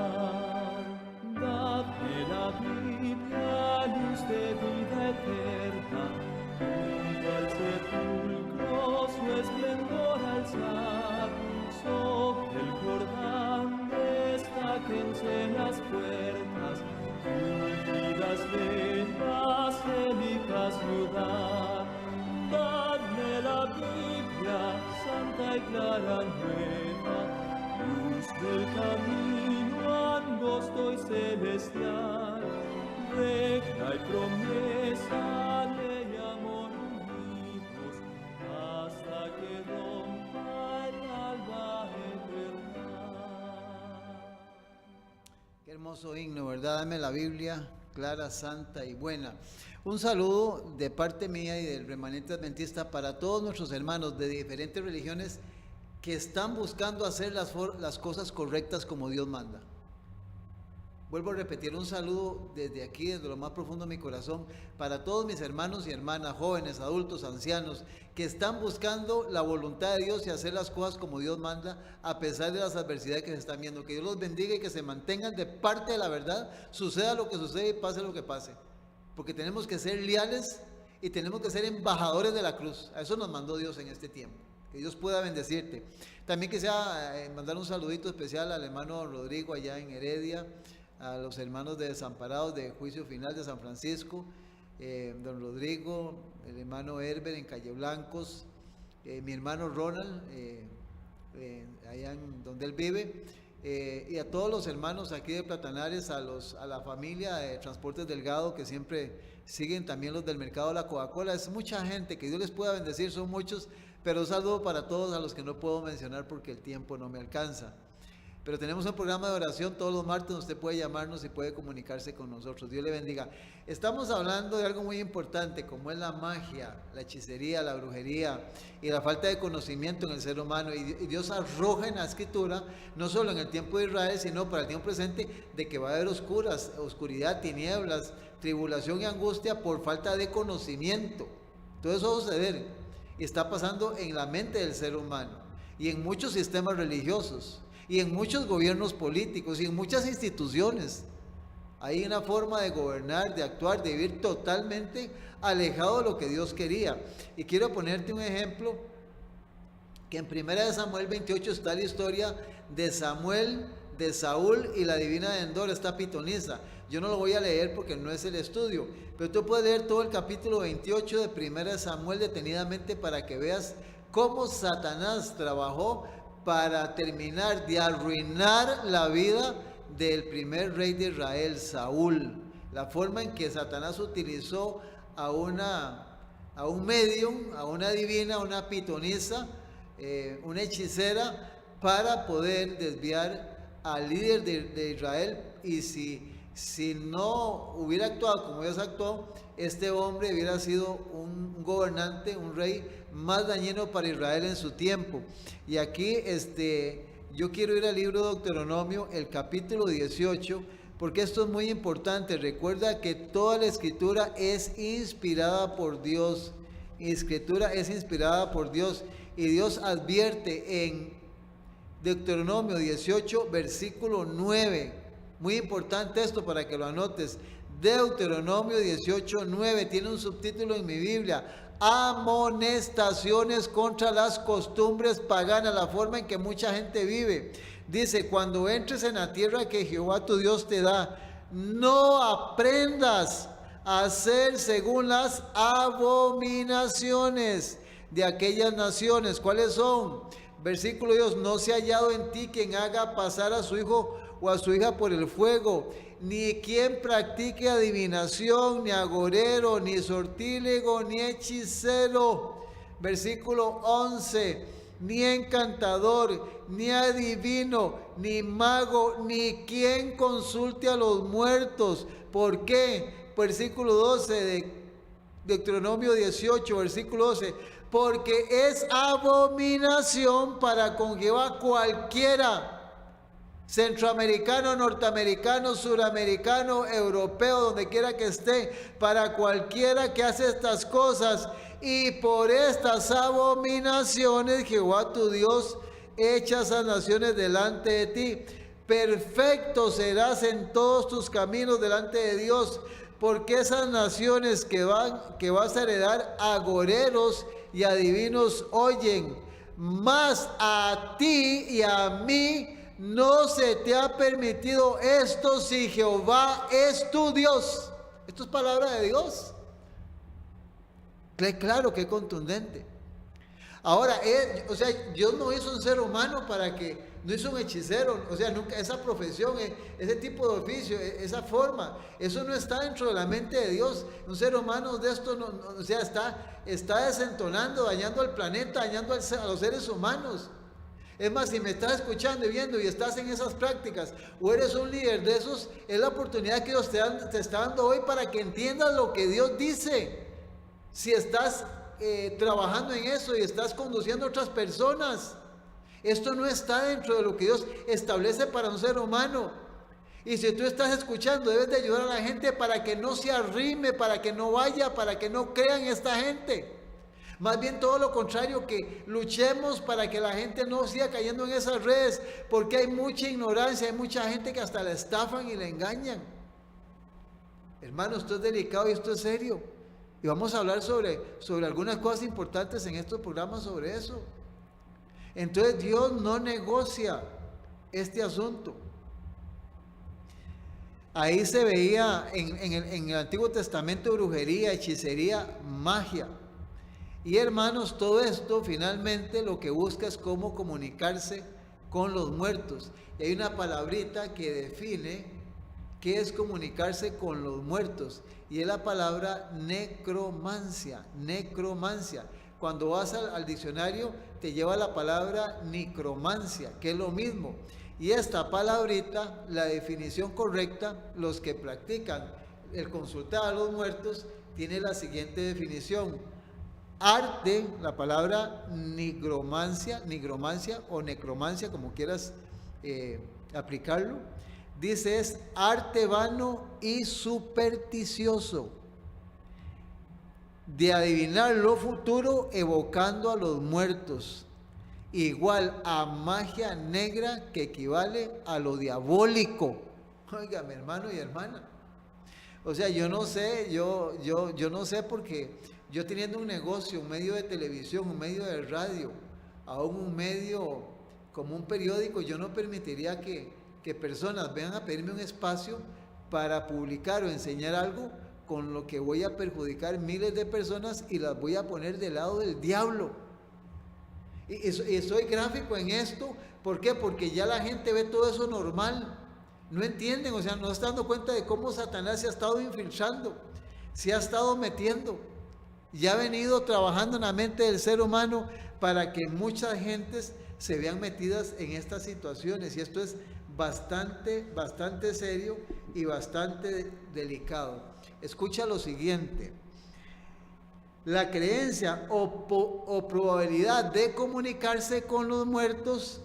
[SPEAKER 2] Dadme la Biblia, luz de vida eterna, junto al sepulcro su esplendor alzar, sobre el Jordán destáquense las puertas, ungidas de la célica ciudad. Dadme la Biblia, santa y clara nueva, luz del camino angosto y celestial, recta y promesa, ley, amor unidos, hasta que rompa el alba eterna.
[SPEAKER 1] Qué hermoso himno, ¿verdad? Dame la Biblia, clara, santa y buena. Un saludo de parte mía y del remanente adventista para todos nuestros hermanos de diferentes religiones que están buscando hacer las cosas correctas como Dios manda. Vuelvo a repetir un saludo desde aquí, desde lo más profundo de mi corazón, para todos mis hermanos y hermanas, jóvenes, adultos, ancianos, que están buscando la voluntad de Dios y hacer las cosas como Dios manda, a pesar de las adversidades que se están viendo. Que Dios los bendiga y que se mantengan de parte de la verdad, suceda lo que suceda y pase lo que pase. Porque tenemos que ser leales y tenemos que ser embajadores de la cruz. A eso nos mandó Dios en este tiempo. Que Dios pueda bendecirte. También quisiera mandar un saludito especial al hermano Rodrigo allá en Heredia, a los hermanos de Desamparados de Juicio Final de San Francisco, don Rodrigo, el hermano Herbert en Calle Blancos, mi hermano Ronald, allá en donde él vive, y a todos los hermanos aquí de Platanares, a la familia de Transportes Delgado, que siempre siguen, también los del mercado de la Coca-Cola. Es mucha gente, que Dios les pueda bendecir, son muchos, pero un saludo para todos a los que no puedo mencionar porque el tiempo no me alcanza. Pero tenemos un programa de oración todos los martes, usted puede llamarnos y puede comunicarse con nosotros. Dios le bendiga. Estamos hablando de algo muy importante, como es la magia, la hechicería, la brujería y la falta de conocimiento en el ser humano. Y Dios arroja en la Escritura, no solo en el tiempo de Israel, sino para el tiempo presente, de que va a haber oscuridad, tinieblas, tribulación y angustia por falta de conocimiento. Todo eso va a suceder y está pasando en la mente del ser humano y en muchos sistemas religiosos, y en muchos gobiernos políticos y en muchas instituciones. Hay una forma de gobernar, de actuar, de vivir totalmente alejado de lo que Dios quería. Y quiero ponerte un ejemplo, que en 1 Samuel 28 está la historia de Samuel, de Saúl y la divina de Endor, esta pitonisa. Yo no lo voy a leer porque no es el estudio, pero tú puedes leer todo el capítulo 28 de 1 Samuel detenidamente para que veas cómo Satanás trabajó para terminar de arruinar la vida del primer rey de Israel, Saúl. La forma en que Satanás utilizó a un medium, a una divina, a una pitonisa, una hechicera, para poder desviar al líder de Israel. Y si no hubiera actuado como Dios actuó, este hombre hubiera sido un gobernante, un rey más dañino para Israel en su tiempo. Y aquí yo quiero ir al libro de Deuteronomio, el capítulo 18, porque esto es muy importante. Recuerda que toda la escritura es inspirada por Dios. Escritura es inspirada por Dios. Y Dios advierte en Deuteronomio 18, versículo 9. Muy importante esto para que lo anotes. Deuteronomio 18, 9. Tiene un subtítulo en mi Biblia. Amonestaciones contra las costumbres paganas, la forma en que mucha gente vive. Dice: cuando entres en la tierra que Jehová tu Dios te da, no aprendas a hacer según las abominaciones de aquellas naciones. ¿Cuáles son? Versículo 2: no se ha hallado en ti quien haga pasar a su hijo o a su hija por el fuego, ni quien practique adivinación, ni agorero, ni sortílego, ni hechicero. Versículo 11: ni encantador, ni adivino, ni mago, ni quien consulte a los muertos. ¿Por qué? Versículo 12 de Deuteronomio 18, versículo 12: porque es abominación para con Jehová cualquiera, centroamericano, norteamericano, suramericano, europeo, donde quiera que esté, para cualquiera que hace estas cosas. Y por estas abominaciones Jehová tu Dios echa esas naciones delante de ti. Perfecto serás en todos tus caminos delante de Dios, porque esas naciones que vas a heredar, agoreros y adivinos oyen, mas a ti y a mí no se te ha permitido esto si Jehová es tu Dios. Esto es palabra de Dios. Claro, que contundente. Ahora, Dios no hizo un ser humano no hizo un hechicero, nunca esa profesión, ese tipo de oficio, esa forma, eso no está dentro de la mente de Dios. Un ser humano de esto, está desentonando, dañando al planeta, dañando a los seres humanos. Es más, si me estás escuchando y viendo y estás en esas prácticas, o eres un líder de esos, es la oportunidad que Dios te está dando hoy para que entiendas lo que Dios dice. Si estás trabajando en eso y estás conduciendo a otras personas, esto no está dentro de lo que Dios establece para un ser humano. Y si tú estás escuchando, debes de ayudar a la gente para que no se arrime, para que no vaya, para que no crean esta gente. Más bien todo lo contrario, que luchemos para que la gente no siga cayendo en esas redes, porque hay mucha ignorancia, hay mucha gente que hasta la estafan y la engañan. Hermano, esto es delicado y esto es serio. Y vamos a hablar sobre algunas cosas importantes en estos programas sobre eso. Entonces Dios no negocia este asunto. Ahí se veía en el Antiguo Testamento brujería, hechicería, magia. Y hermanos, todo esto finalmente lo que busca es cómo comunicarse con los muertos. Y hay una palabrita que define qué es comunicarse con los muertos. Y es la palabra necromancia. Necromancia. Cuando vas al diccionario te lleva la palabra necromancia, que es lo mismo. Y esta palabrita, la definición correcta, los que practican el consultar a los muertos, tiene la siguiente definición. Arte, la palabra nigromancia o necromancia, como quieras aplicarlo, dice es arte vano y supersticioso de adivinar lo futuro evocando a los muertos, igual a magia negra que equivale a lo diabólico. Oiga, mi hermano y hermana, o sea, yo no sé, yo no sé, porque yo teniendo un negocio, un medio de televisión, un medio de radio, aún un medio como un periódico, yo no permitiría que personas vengan a pedirme un espacio para publicar o enseñar algo con lo que voy a perjudicar miles de personas y las voy a poner del lado del diablo. Y soy gráfico en esto, ¿por qué? Porque ya la gente ve todo eso normal, no entienden, o sea, no se están dando cuenta de cómo Satanás se ha estado infiltrando, se ha estado metiendo, y ha venido trabajando en la mente del ser humano para que muchas gentes se vean metidas en estas situaciones, y esto es bastante serio y bastante delicado. Escucha lo siguiente. La creencia o probabilidad de comunicarse con los muertos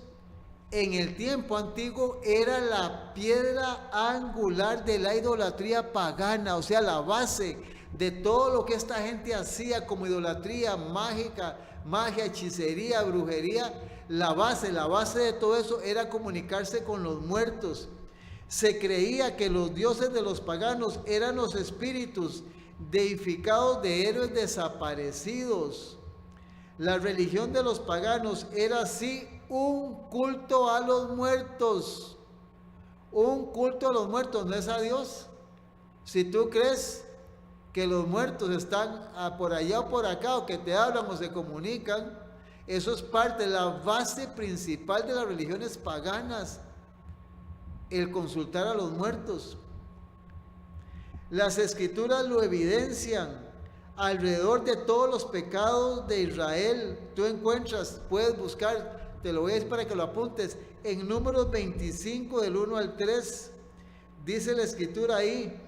[SPEAKER 1] en el tiempo antiguo era la piedra angular de la idolatría pagana, o sea, la base de todo lo que esta gente hacía como idolatría mágica, magia, hechicería, brujería. La base de todo eso era comunicarse con los muertos. Se creía que los dioses de los paganos eran los espíritus deificados de héroes desaparecidos. La religión de los paganos era así un culto a los muertos. Un culto a los muertos, no es a Dios. Si tú crees que los muertos están por allá o por acá, o que te hablan o se comunican, eso es parte de la base principal de las religiones paganas, el consultar a los muertos. Las escrituras lo evidencian. Alrededor de todos los pecados de Israel, tú encuentras, puedes buscar, te lo voy a decir para que lo apuntes, en Números 25 del 1 al 3, dice la escritura ahí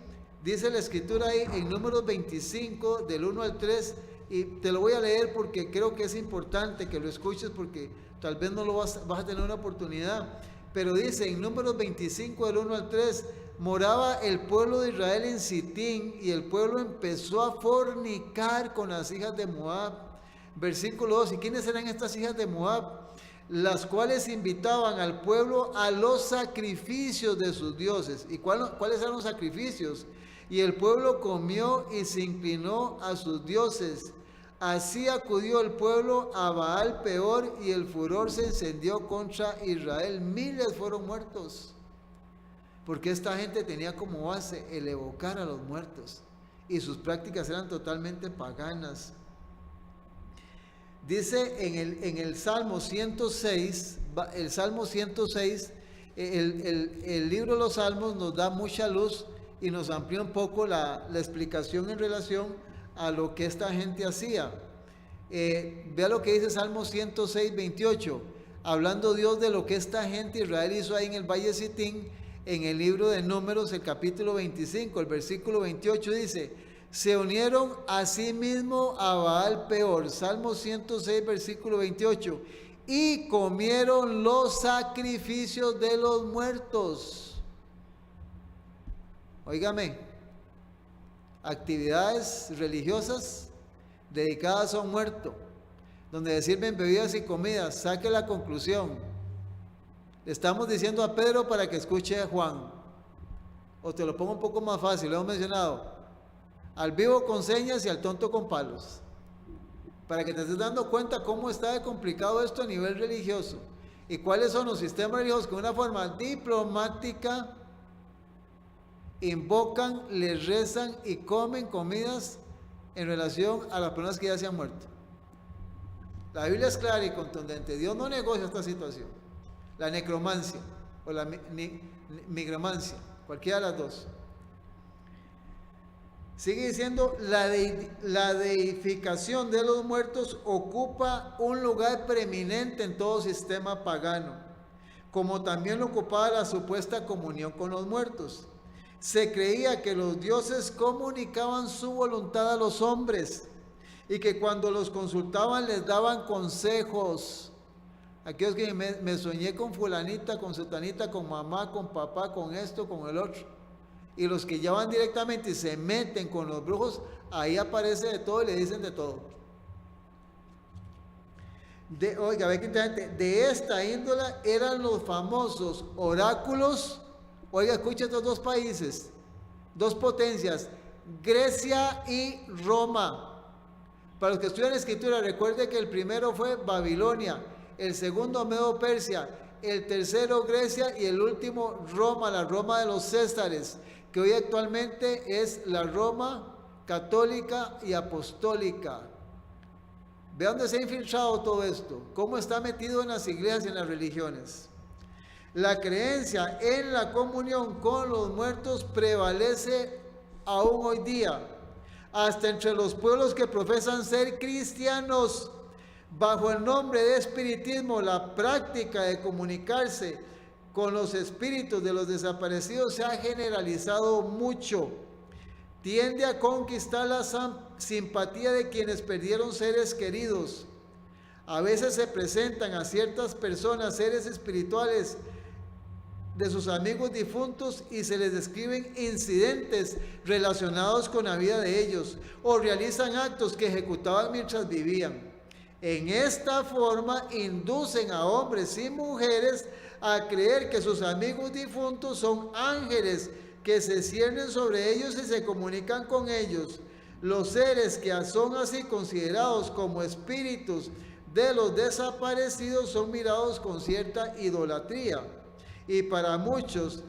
[SPEAKER 1] en Números 25 del 1 al 3, y te lo voy a leer porque creo que es importante que lo escuches, porque tal vez no lo vas a tener una oportunidad, pero dice en Números 25 del 1 al 3, moraba el pueblo de Israel en Sitín, y el pueblo empezó a fornicar con las hijas de Moab. Versículo 2, ¿y quiénes eran estas hijas de Moab? Las cuales invitaban al pueblo a los sacrificios de sus dioses. ¿Y cuáles eran los sacrificios? Y el pueblo comió y se inclinó a sus dioses. Así acudió el pueblo a Baal Peor, y el furor se encendió contra Israel. Miles fueron muertos, porque esta gente tenía como base el evocar a los muertos, y sus prácticas eran totalmente paganas. Dice en el Salmo 106, el libro de los Salmos nos da mucha luz y nos amplía un poco la explicación en relación a lo que esta gente hacía. Vea lo que dice Salmo 106, 28, hablando Dios de lo que esta gente Israel hizo ahí en el Valle de Sitín. En el libro de Números, el capítulo 25, el versículo 28 dice: se unieron a sí mismo a Baal Peor. Salmo 106, versículo 28. Y comieron los sacrificios de los muertos. óigame, actividades religiosas dedicadas a un muerto, donde se sirven bebidas y comidas. Saque la conclusión. Le estamos diciendo a Pedro para que escuche a Juan. O te lo pongo un poco más fácil, lo hemos mencionado. Al vivo con señas y al tonto con palos. Para que te estés dando cuenta cómo está de complicado esto a nivel religioso. Y cuáles son los sistemas religiosos que de una forma diplomática invocan, les rezan y comen comidas en relación a las personas que ya se han muerto. La Biblia es clara y contundente. Dios no negocia esta situación. La necromancia o la migromancia, cualquiera de las dos. Sigue diciendo, la deificación de los muertos ocupa un lugar preeminente en todo sistema pagano, como también lo ocupaba la supuesta comunión con los muertos. Se creía que los dioses comunicaban su voluntad a los hombres y que cuando los consultaban les daban consejos. Aquellos que me soñé con fulanita, con sutanita, con mamá, con papá, con esto, con el otro. Y los que ya van directamente y se meten con los brujos, ahí aparece de todo y le dicen de todo. Oiga, ve que interesante. De esta índole eran los famosos oráculos. Oiga, escucha estos dos países, dos potencias, Grecia y Roma. Para los que estudian escritura, recuerde que el primero fue Babilonia, el segundo Medo-Persia, el tercero Grecia y el último Roma, la Roma de los Césares, que hoy actualmente es la Roma católica y apostólica. Vean dónde se ha infiltrado todo esto, cómo está metido en las iglesias y en las religiones. La creencia en la comunión con los muertos prevalece aún hoy día, hasta entre los pueblos que profesan ser cristianos. Bajo el nombre de espiritismo, la práctica de comunicarse con los espíritus de los desaparecidos se ha generalizado mucho. Tiende a conquistar la simpatía de quienes perdieron seres queridos. A veces se presentan a ciertas personas seres espirituales de sus amigos difuntos y se les describen incidentes relacionados con la vida de ellos o realizan actos que ejecutaban mientras vivían. En esta forma inducen a hombres y mujeres a creer que sus amigos difuntos son ángeles que se ciernen sobre ellos y se comunican con ellos. Los seres que son así considerados como espíritus de los desaparecidos son mirados con cierta idolatría. Y para muchos,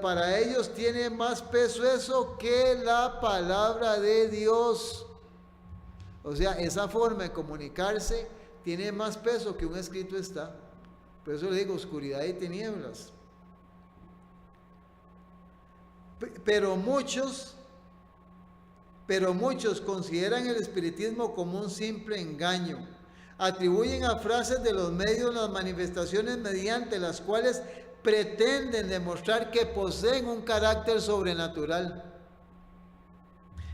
[SPEAKER 1] para ellos tiene más peso eso que la palabra de Dios. O sea, esa forma de comunicarse tiene más peso que un escrito está. Por eso le digo, oscuridad y tinieblas. Pero muchos consideran el espiritismo como un simple engaño. Atribuyen a frases de los medios las manifestaciones mediante las cuales pretenden demostrar que poseen un carácter sobrenatural.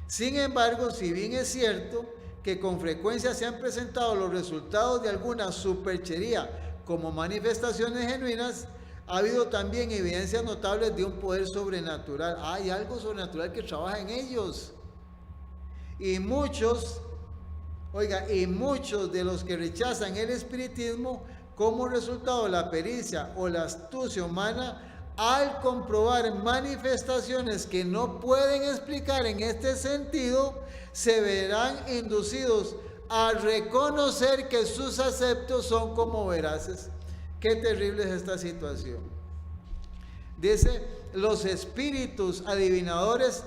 [SPEAKER 1] Sin embargo, si bien es cierto que con frecuencia se han presentado los resultados de alguna superchería como manifestaciones genuinas, ha habido también evidencias notables de un poder sobrenatural. Hay algo sobrenatural que trabaja en ellos. Y muchos de los que rechazan el espiritismo como resultado de la pericia o la astucia humana, al comprobar manifestaciones que no pueden explicar en este sentido, se verán inducidos a reconocer que sus aceptos son como veraces. Qué terrible es esta situación. Dice, los espíritus adivinadores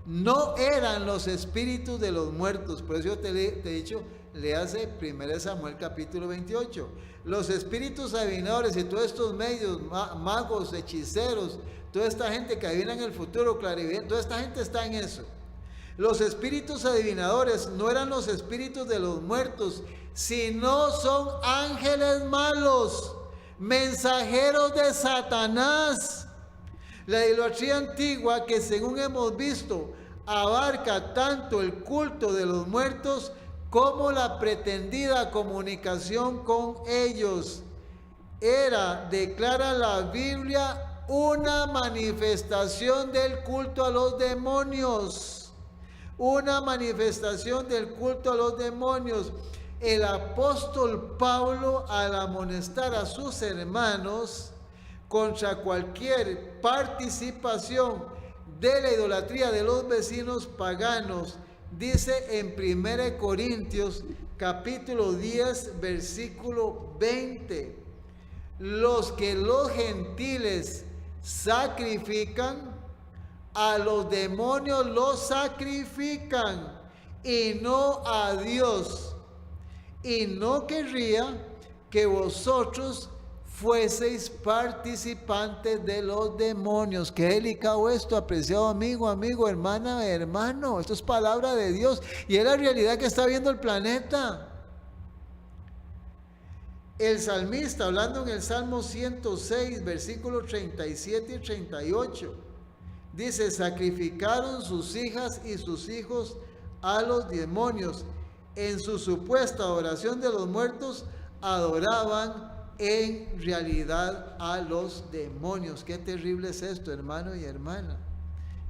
[SPEAKER 1] no eran los espíritus de los muertos. Por eso te he dicho, léase 1 Samuel capítulo 28. Los espíritus adivinadores y todos estos medios, magos, hechiceros, toda esta gente que adivina en el futuro, clarividente, toda esta gente está en eso. Los espíritus adivinadores no eran los espíritus de los muertos, sino son ángeles malos, mensajeros de Satanás. La idolatría antigua, que según hemos visto, abarca tanto el culto de los muertos como la pretendida comunicación con ellos. Declara la Biblia, una manifestación del culto a los demonios. Una manifestación del culto a los demonios. El apóstol Pablo, al amonestar a sus hermanos contra cualquier participación de la idolatría de los vecinos paganos, dice en 1 Corintios capítulo 10 versículo 20: los que los gentiles sacrifican, a los demonios los sacrifican y no a Dios. Y no querría que vosotros fueseis participantes de los demonios. Qué delicado esto, apreciado amigo, hermana, hermano. Esto es palabra de Dios y es la realidad que está viendo el planeta. El salmista, hablando en el Salmo 106, versículos 37 y 38, dice: sacrificaron sus hijas y sus hijos a los demonios. En su supuesta adoración de los muertos, adoraban en realidad a los demonios. Qué terrible es esto, hermano y hermana.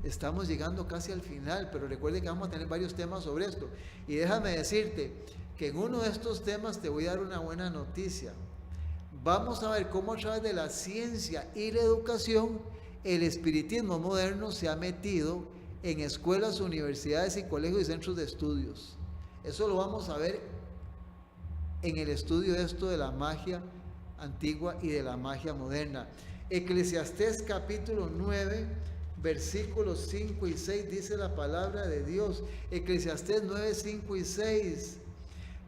[SPEAKER 1] Estamos llegando casi al final, pero recuerde que vamos a tener varios temas sobre esto. Y déjame decirte que en uno de estos temas te voy a dar una buena noticia. Vamos a ver cómo a través de la ciencia y la educación, el espiritismo moderno se ha metido en escuelas, universidades y colegios y centros de estudios. Eso lo vamos a ver en el estudio de esto de la magia antigua y de la magia moderna. Eclesiastés capítulo 9, versículos 5 y 6 dice la palabra de Dios. Eclesiastés 9, 5 y 6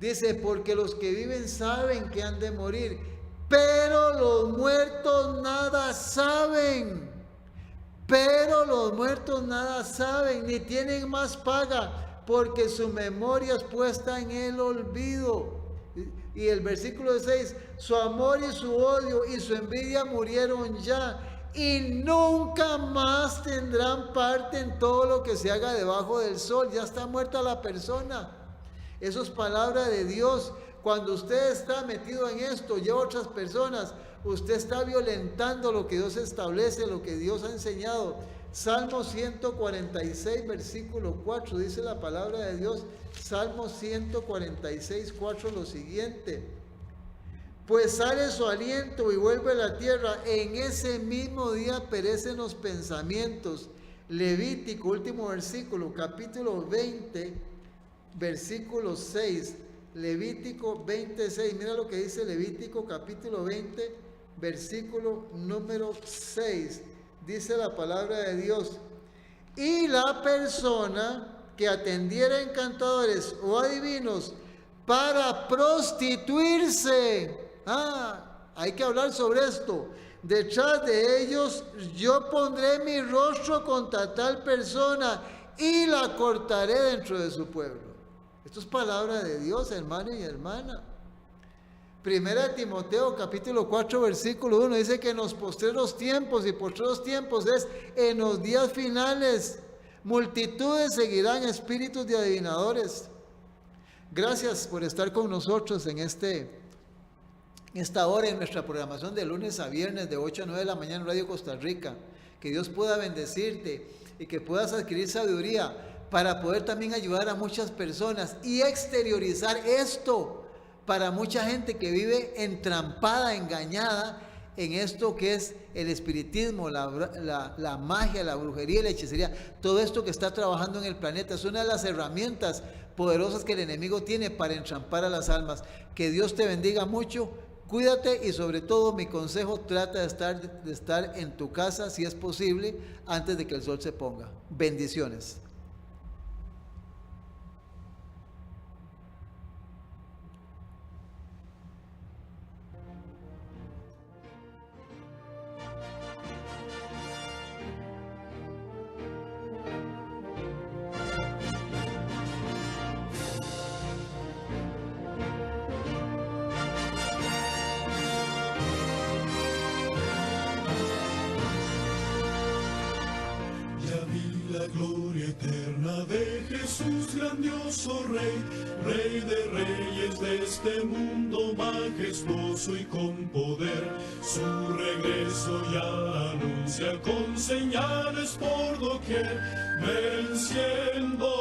[SPEAKER 1] dice: porque los que viven saben que han de morir, pero los muertos nada saben. Pero los muertos nada saben, ni tienen más paga, porque su memoria es puesta en el olvido. Y el versículo 6, su amor y su odio y su envidia murieron ya, y nunca más tendrán parte en todo lo que se haga debajo del sol. Ya está muerta la persona. Eso es palabra de Dios. Cuando usted está metido en esto, lleva a otras personas, usted está violentando lo que Dios establece, lo que Dios ha enseñado. Salmo 146, versículo 4, dice la palabra de Dios. Salmo 146, 4, lo siguiente: pues sale su aliento y vuelve a la tierra, en ese mismo día perecen los pensamientos. Levítico, último versículo, capítulo 20, versículo 6. Levítico 26, mira lo que dice Levítico capítulo 20, versículo número 6. Dice la palabra de Dios: y la persona que atendiera encantadores o adivinos para prostituirse. Hay que hablar sobre esto. Detrás de ellos yo pondré mi rostro contra tal persona y la cortaré dentro de su pueblo. Esto es palabra de Dios, hermano y hermana. Primera de Timoteo capítulo 4 versículo 1 dice que en los postreros tiempos, y postreros tiempos es en los días finales, multitudes seguirán espíritus de adivinadores. Gracias por estar con nosotros en esta hora en nuestra programación de lunes a viernes de 8 a 9 de la mañana en Radio Costa Rica. Que Dios pueda bendecirte y que puedas adquirir sabiduría para poder también ayudar a muchas personas y exteriorizar esto para mucha gente que vive entrampada, engañada en esto que es el espiritismo, la magia, la brujería y la hechicería. Todo esto que está trabajando en el planeta es una de las herramientas poderosas que el enemigo tiene para entrampar a las almas. Que Dios te bendiga mucho, cuídate y sobre todo mi consejo, trata de estar en tu casa si es posible antes de que el sol se ponga. Bendiciones.
[SPEAKER 3] Gloria eterna de Jesús, grandioso Rey, Rey de reyes de este mundo majestuoso y con poder. Su regreso ya anuncia con señales por doquier, venciendo